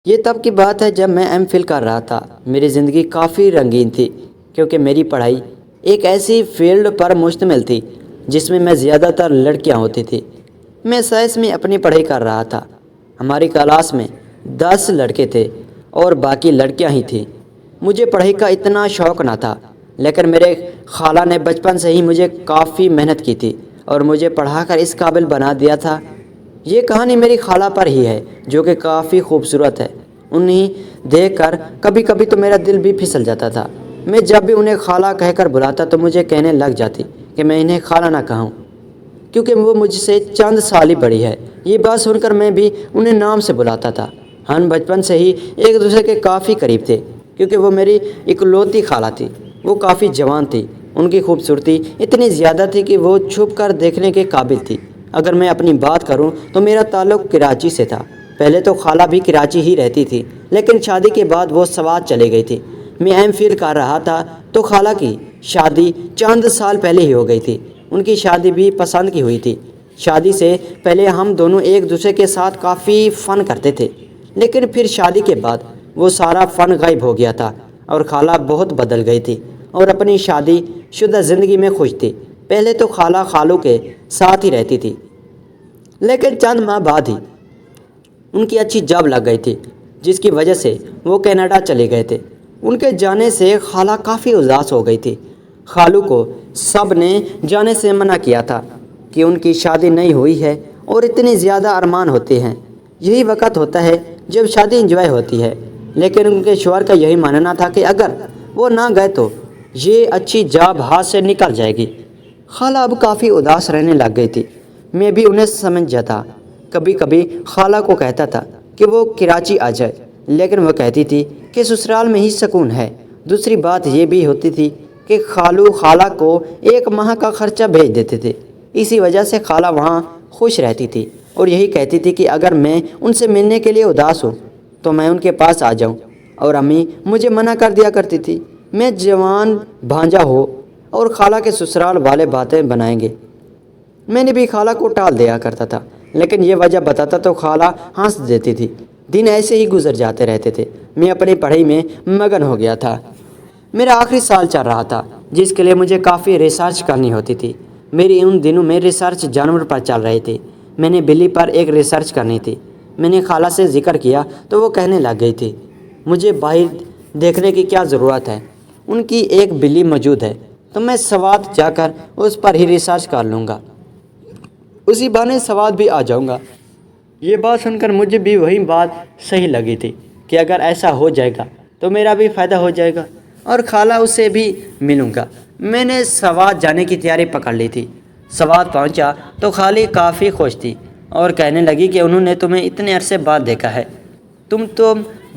یہ تب کی بات ہے جب میں ایم فل کر رہا تھا۔ میری زندگی کافی رنگین تھی کیونکہ میری پڑھائی ایک ایسی فیلڈ پر مشتمل تھی جس میں زیادہ تر لڑکیاں ہوتی تھیں۔ میں سائنس میں اپنی پڑھائی کر رہا تھا۔ ہماری کلاس میں 10 لڑکے تھے اور باقی لڑکیاں ہی تھیں۔ مجھے پڑھائی کا اتنا شوق نہ تھا، لیکن میرے خالہ نے بچپن سے ہی مجھے کافی محنت کی تھی اور مجھے پڑھا کر اس قابل بنا دیا تھا۔ یہ کہانی میری خالہ پر ہی ہے جو کہ کافی خوبصورت ہے۔ انہیں دیکھ کر کبھی کبھی تو میرا دل بھی پھسل جاتا تھا۔ میں جب بھی انہیں خالہ کہہ کر بلاتا تو مجھے کہنے لگ جاتی کہ میں انہیں خالہ نہ کہوں کیونکہ وہ مجھ سے چند سال ہی بڑی ہے۔ یہ بات سن کر میں بھی انہیں نام سے بلاتا تھا۔ ہم بچپن سے ہی ایک دوسرے کے کافی قریب تھے کیونکہ وہ میری اکلوتی خالہ تھی۔ وہ کافی جوان تھی۔ ان کی خوبصورتی اتنی زیادہ تھی کہ وہ چھپ کر دیکھنے کے قابل تھی۔ اگر میں اپنی بات کروں تو میرا تعلق کراچی سے تھا۔ پہلے تو خالہ بھی کراچی ہی رہتی تھی، لیکن شادی کے بعد وہ سوات چلے گئی تھی۔ میں ایم فل کر رہا تھا تو خالہ کی شادی چند سال پہلے ہی ہو گئی تھی۔ ان کی شادی بھی پسند کی ہوئی تھی۔ شادی سے پہلے ہم دونوں ایک دوسرے کے ساتھ کافی فن کرتے تھے، لیکن پھر شادی کے بعد وہ سارا فن غائب ہو گیا تھا اور خالہ بہت بدل گئی تھی اور اپنی شادی شدہ زندگی میں خوش تھی۔ پہلے تو خالہ خالوں کے ساتھ ہی رہتی تھی، لیکن چند ماہ بعد ہی ان کی اچھی جاب لگ گئی تھی جس کی وجہ سے وہ کینیڈا چلے گئے تھے۔ ان کے جانے سے خالہ کافی اداس ہو گئی تھی۔ خالو کو سب نے جانے سے منع کیا تھا کہ ان کی شادی نہیں ہوئی ہے اور اتنے زیادہ ارمان ہوتے ہیں۔ یہی وقت ہوتا ہے جب شادی انجوائے ہوتی ہے، لیکن ان کے شوہر کا یہی ماننا تھا کہ اگر وہ نہ گئے تو یہ اچھی جاب ہاتھ سے نکل جائے گی۔ خالہ اب کافی اداس رہنے لگ گئی تھی۔ میں بھی انہیں سمجھ جاتا۔ کبھی کبھی خالہ کو کہتا تھا کہ وہ کراچی آ جائے، لیکن وہ کہتی تھی کہ سسرال میں ہی سکون ہے۔ دوسری بات یہ بھی ہوتی تھی کہ خالو خالہ کو 1 ماہ کا خرچہ بھیج دیتے تھے۔ اسی وجہ سے خالہ وہاں خوش رہتی تھی اور یہی کہتی تھی کہ اگر میں ان سے ملنے کے لیے اداس ہوں تو میں ان کے پاس آ جاؤں، اور امی مجھے منع کر دیا کرتی تھی۔ میں جوان بھانجا ہو اور خالہ کے سسرال والے باتیں بنائیں گے۔ میں نے بھی خالہ کو ٹال دیا کرتا تھا، لیکن یہ وجہ بتاتا تو خالہ ہنس دیتی تھی۔ دن ایسے ہی گزر جاتے رہتے تھے۔ میں اپنی پڑھائی میں مگن ہو گیا تھا۔ میرا آخری سال چل رہا تھا جس کے لیے مجھے کافی ریسرچ کرنی ہوتی تھی۔ میری ان دنوں میں ریسرچ جانور پر چل رہی تھی۔ میں نے بلی پر ایک ریسرچ کرنی تھی۔ میں نے خالہ سے ذکر کیا تو وہ کہنے لگ گئی تھی مجھے باہر دیکھنے کی کیا ضرورت ہے، ان کی ایک بلی موجود ہے تو میں سوات جا کر اس پر ہی ریسرچ کر لوں گا، اسی بہانے سوات بھی آ جاؤں گا۔ یہ بات سن کر مجھے بھی وہی بات صحیح لگی تھی کہ اگر ایسا ہو جائے گا تو میرا بھی فائدہ ہو جائے گا اور خالہ اس سے بھی ملوں گا۔ میں نے سوات جانے کی تیاری پکڑ لی تھی۔ سوات پہنچا تو خالی کافی خوش تھی اور کہنے لگی کہ انہوں نے تمہیں اتنے عرصے بعد دیکھا ہے، تم تو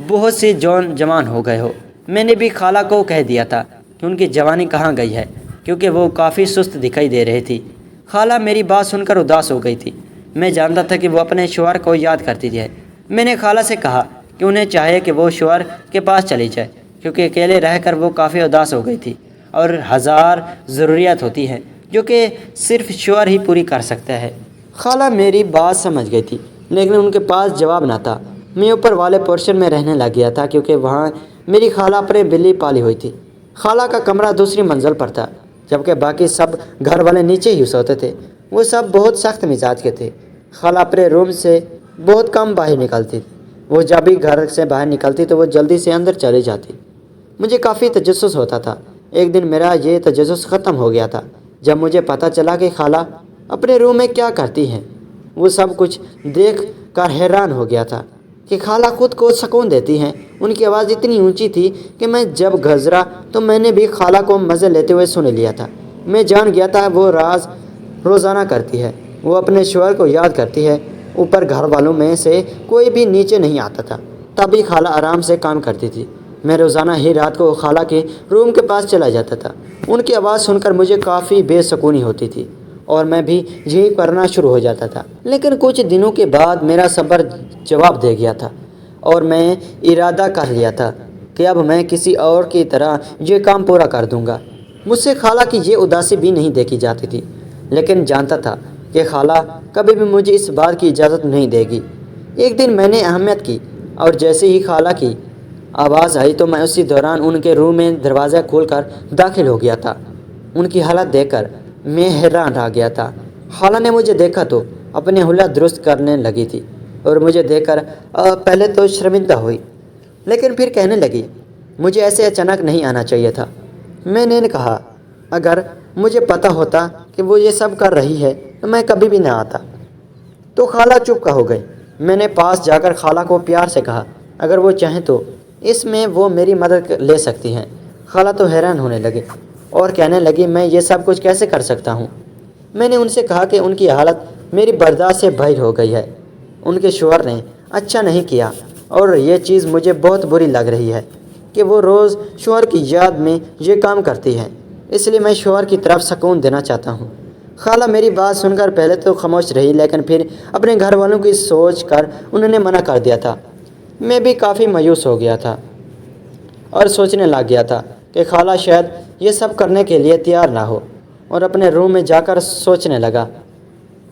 بہت سی جوان ہو گئے ہو۔ میں نے بھی خالہ کو کہہ دیا تھا کہ ان کی جوانی کہاں گئی ہے کیونکہ وہ کافی سست دکھائی دے رہی تھی۔ خالہ میری بات سن کر اداس ہو گئی تھی۔ میں جانتا تھا کہ وہ اپنے شوہر کو یاد کرتی ہے۔ میں نے خالہ سے کہا کہ انہیں چاہے کہ وہ شوہر کے پاس چلی جائے کیونکہ اکیلے رہ کر وہ کافی اداس ہو گئی تھی اور ہزار ضروریات ہوتی ہیں جو کہ صرف شوہر ہی پوری کر سکتا ہے۔ خالہ میری بات سمجھ گئی تھی، لیکن ان کے پاس جواب نہ تھا۔ میں اوپر والے پورشن میں رہنے لگ گیا تھا کیونکہ وہاں میری خالہ اپنے بلی پالی ہوئی تھی۔ خالہ کا کمرہ دوسری منزل پر تھا جبکہ باقی سب گھر والے نیچے ہی سوتے تھے۔ وہ سب بہت سخت مزاج کے تھے۔ خالہ اپنے روم سے بہت کم باہر نکلتی۔ وہ جب بھی گھر سے باہر نکلتی تو وہ جلدی سے اندر چلی جاتی۔ مجھے کافی تجسس ہوتا تھا۔ ایک دن میرا یہ تجسس ختم ہو گیا تھا جب مجھے پتہ چلا کہ خالہ اپنے روم میں کیا کرتی ہیں۔ وہ سب کچھ دیکھ کر حیران ہو گیا تھا کہ خالہ خود کو سکون دیتی ہیں۔ ان کی آواز اتنی اونچی تھی کہ میں جب گزرا تو میں نے بھی خالہ کو مزے لیتے ہوئے سن لیا تھا۔ میں جان گیا تھا وہ راز روزانہ کرتی ہے۔ وہ اپنے شوہر کو یاد کرتی ہے۔ اوپر گھر والوں میں سے کوئی بھی نیچے نہیں آتا تھا، تبھی خالہ آرام سے کام کرتی تھی۔ میں روزانہ ہی رات کو خالہ کے روم کے پاس چلا جاتا تھا۔ ان کی آواز سن کر مجھے کافی بے سکونی ہوتی تھی اور میں بھی یہی کرنا شروع ہو جاتا تھا۔ لیکن کچھ دنوں کے بعد میرا صبر جواب دے گیا تھا اور میں ارادہ کر لیا تھا کہ اب میں کسی اور کی طرح یہ کام پورا کر دوں گا۔ مجھ سے خالہ کی یہ اداسی بھی نہیں دیکھی جاتی تھی، لیکن جانتا تھا کہ خالہ کبھی بھی مجھے اس بات کی اجازت نہیں دے گی۔ ایک دن میں نے اہمیت کی اور جیسے ہی خالہ کی آواز آئی تو میں اسی دوران ان کے روم میں دروازہ کھول کر داخل ہو گیا تھا۔ ان کی حالت دیکھ کر میں حیران رہ گیا تھا۔ خالہ نے مجھے دیکھا تو اپنے حلیہ درست کرنے لگی تھی اور مجھے دیکھ کر پہلے تو شرمندہ ہوئی، لیکن پھر کہنے لگی مجھے ایسے اچانک نہیں آنا چاہیے تھا۔ میں نے کہا اگر مجھے پتہ ہوتا کہ وہ یہ سب کر رہی ہے تو میں کبھی بھی نہ آتا۔ تو خالہ چپ ہو گئی۔ میں نے پاس جا کر خالہ کو پیار سے کہا اگر وہ چاہیں تو اس میں وہ میری مدد لے سکتی ہیں۔ خالہ تو حیران ہونے لگے اور کہنے لگی میں یہ سب کچھ کیسے کر سکتا ہوں؟ میں نے ان سے کہا کہ ان کی حالت میری برداشت سے باہر ہو گئی ہے۔ ان کے شوہر نے اچھا نہیں کیا اور یہ چیز مجھے بہت بری لگ رہی ہے کہ وہ روز شوہر کی یاد میں یہ کام کرتی ہے، اس لیے میں شوہر کی طرف سکون دینا چاہتا ہوں۔ خالہ میری بات سن کر پہلے تو خاموش رہی، لیکن پھر اپنے گھر والوں کی سوچ کر انہوں نے منع کر دیا تھا۔ میں بھی کافی مایوس ہو گیا تھا اور سوچنے لگ گیا تھا کہ خالہ شاید یہ سب کرنے کے لیے تیار نہ ہو، اور اپنے روم میں جا کر سوچنے لگا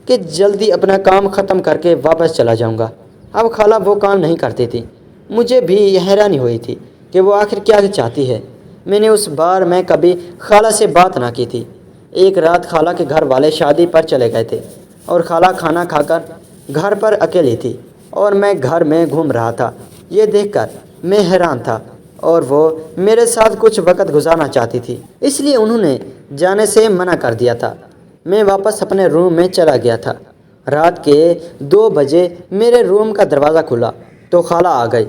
کہ جلدی اپنا کام ختم کر کے واپس چلا جاؤں گا۔ اب خالہ وہ کام نہیں کرتی تھی۔ مجھے بھی یہ حیرانی ہوئی تھی کہ وہ آخر کیا چاہتی ہے۔ میں نے اس بار میں کبھی خالہ سے بات نہ کی تھی۔ ایک رات خالہ کے گھر والے شادی پر چلے گئے تھے اور خالہ کھانا کھا کر گھر پر اکیلی تھی اور میں گھر میں گھوم رہا تھا۔ یہ دیکھ کر میں حیران تھا اور وہ میرے ساتھ کچھ وقت گزارنا چاہتی تھی، اس لیے انہوں نے جانے سے منع کر دیا تھا۔ میں واپس اپنے روم میں چلا گیا تھا۔ رات کے 2 بجے میرے روم کا دروازہ کھلا تو خالہ آ گئی۔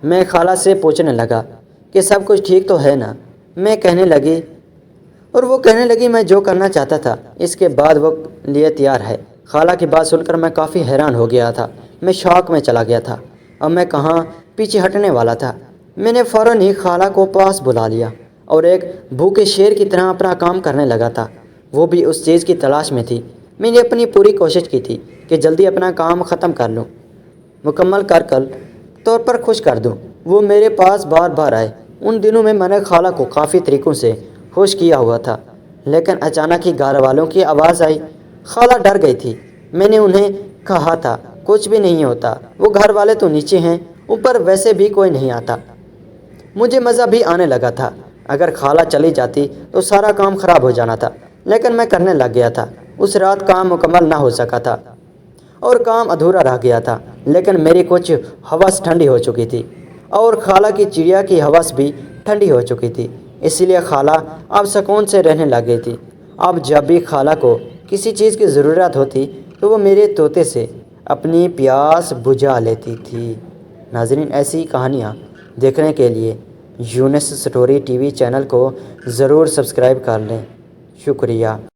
میں خالہ سے پوچھنے لگا کہ سب کچھ ٹھیک تو ہے نا؟ وہ کہنے لگی میں جو کرنا چاہتا تھا اس کے بعد وہ لیے تیار ہے۔ خالہ کی بات سن کر میں کافی حیران ہو گیا تھا۔ میں شوق میں چلا گیا تھا۔ اب میں کہاں پیچھے ہٹنے والا تھا۔ میں نے فوراً ہی خالہ کو پاس بلا لیا اور ایک بھوکے شیر کی طرح اپنا کام کرنے لگا تھا۔ وہ بھی اس چیز کی تلاش میں تھی۔ میں نے اپنی پوری کوشش کی تھی کہ جلدی اپنا کام ختم کر لوں، مکمل کل طور پر خوش کر دوں۔ وہ میرے پاس بار بار آئے۔ ان دنوں میں نے خالہ کو کافی طریقوں سے خوش کیا ہوا تھا، لیکن اچانک ہی گھر والوں کی آواز آئی۔ خالہ ڈر گئی تھی۔ میں نے انہیں کہا تھا کچھ بھی نہیں ہوتا، وہ گھر والے تو نیچے ہیں، اوپر ویسے بھی کوئی نہیں آتا۔ مجھے مزہ بھی آنے لگا تھا۔ اگر خالہ چلی جاتی تو سارا کام خراب ہو جانا تھا، لیکن میں کرنے لگ گیا تھا۔ اس رات کام مکمل نہ ہو سکا تھا اور کام ادھورا رہ گیا تھا، لیکن میری کچھ حوث ٹھنڈی ہو چکی تھی اور خالہ کی چڑیا کی حوث بھی ٹھنڈی ہو چکی تھی، اسی لیے خالہ اب سکون سے رہنے لگ گئی تھی۔ اب جب بھی خالہ کو کسی چیز کی ضرورت ہوتی تو وہ میرے طوطے سے اپنی پیاس بجھا لیتی تھی۔ ناظرین، ایسی کہانیاں دیکھنے کے لیے یونس سٹوری ٹی وی چینل کو ضرور سبسکرائب کر لیں۔ شکریہ۔